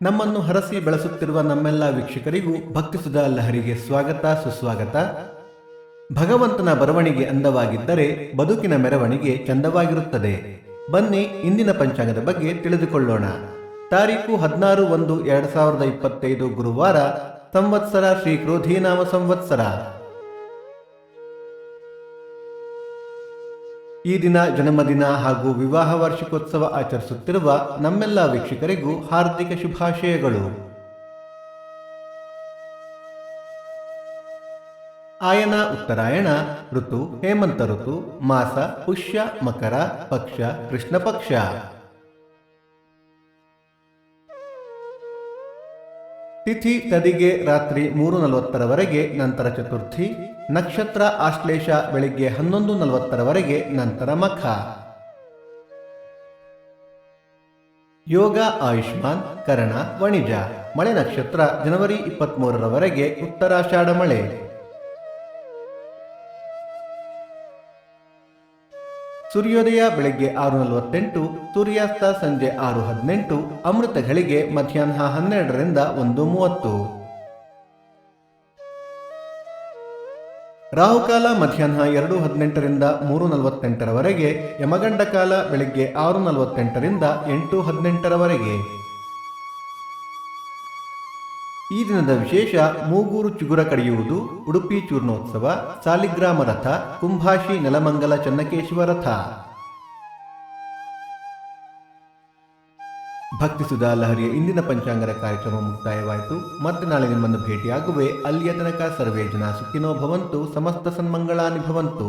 ನಮ್ಮನ್ನು ಹರಸಿ ಬೆಳೆಸುತ್ತಿರುವ ನಮ್ಮೆಲ್ಲ ವೀಕ್ಷಕರಿಗೂ ಭಕ್ತಿಸುಧಾ ಲಹರಿಗೆ ಸ್ವಾಗತ ಸುಸ್ವಾಗತ. ಭಗವಂತನ ಬರವಣಿಗೆ ಅಂದವಾಗಿದ್ದರೆ ಬದುಕಿನ ಮೆರವಣಿಗೆ ಚಂದವಾಗಿರುತ್ತದೆ. ಬನ್ನಿ ಇಂದಿನ ಪಂಚಾಂಗದ ಬಗ್ಗೆ ತಿಳಿದುಕೊಳ್ಳೋಣ. ತಾರೀಕು 16/1/2025 ಗುರುವಾರ, ಸಂವತ್ಸರ ಶ್ರೀ ಕ್ರೋಧೀನಾಮ ಸಂವತ್ಸರ. ಈ ದಿನ ಜನ್ಮದಿನ ಹಾಗೂ ವಿವಾಹ ವಾರ್ಷಿಕೋತ್ಸವ ಆಚರಿಸುತ್ತಿರುವ ನಮ್ಮೆಲ್ಲ ವೀಕ್ಷಕರಿಗೂ ಹಾರ್ದಿಕ ಶುಭಾಶಯಗಳು. ಆಯನ ಉತ್ತರಾಯಣ, ಋತು ಹೇಮಂತ ಋತು, ಮಾಸ ಪುಷ್ಯ ಮಕರ, ಪಕ್ಷ ಕೃಷ್ಣ ಪಕ್ಷ. ತಿಥಿ ತದಿಗೆ ರಾತ್ರಿ 3:40 ನಂತರ ಚತುರ್ಥಿ, ನಕ್ಷತ್ರ ಆಶ್ಲೇಷ ಬೆಳಿಗ್ಗೆ 11:40 ನಂತರ ಮಖ. ಯೋಗ ಆಯುಷ್ಮಾನ್, ಕರಣ ವಣಿಜ. ಮಳೆ ನಕ್ಷತ್ರ ಜನವರಿ 23 ಉತ್ತರಾಷಾಢ ಮಳೆ. ಸೂರ್ಯೋದಯ ಬೆಳಗ್ಗೆ 6:48, ಸೂರ್ಯಾಸ್ತ ಸಂಜೆ 6:18, ಅಮೃತ ಘಳಿಗೆ ಮಧ್ಯಾಹ್ನ 12ರಿಂದ 1:30. ರಾಹುಕಾಲ ಮಧ್ಯಾಹ್ನ 2:18ರಿಂದ 3:48, ಯಮಗಂಡ ಕಾಲ ಬೆಳಗ್ಗೆ 6:48ರಿಂದ 8:18. ಈ ದಿನದ ವಿಶೇಷ: ಮೂಗೂರು ಚಿಗುರ ಕಡಿಯುವುದು, ಉಡುಪಿ ಚೂರ್ಣೋತ್ಸವ, ಸಾಲಿಗ್ರಾಮ ರಥ, ಕುಂಭಾಶಿ ನೆಲಮಂಗಲ ಚನ್ನಕೇಶವ ರಥ. ಭಕ್ತಿಸುಧಾ ಲಹರಿಯ ಇಂದಿನ ಪಂಚಾಂಗದ ಕಾರ್ಯಕ್ರಮ ಮುಕ್ತಾಯವಾಯಿತು. ಮತ್ತೆ ನಾಳೆ ನಿಮ್ಮನ್ನು ಭೇಟಿಯಾಗುವೆ. ಅಲ್ಲಿಯ ತನಕ ಸರ್ವೇ ಜನ ಸುಖಿನೋ ಭವಂತು, ಸಮಸ್ತ ಸನ್ಮಂಗಳಾನಿ ಭವಂತು.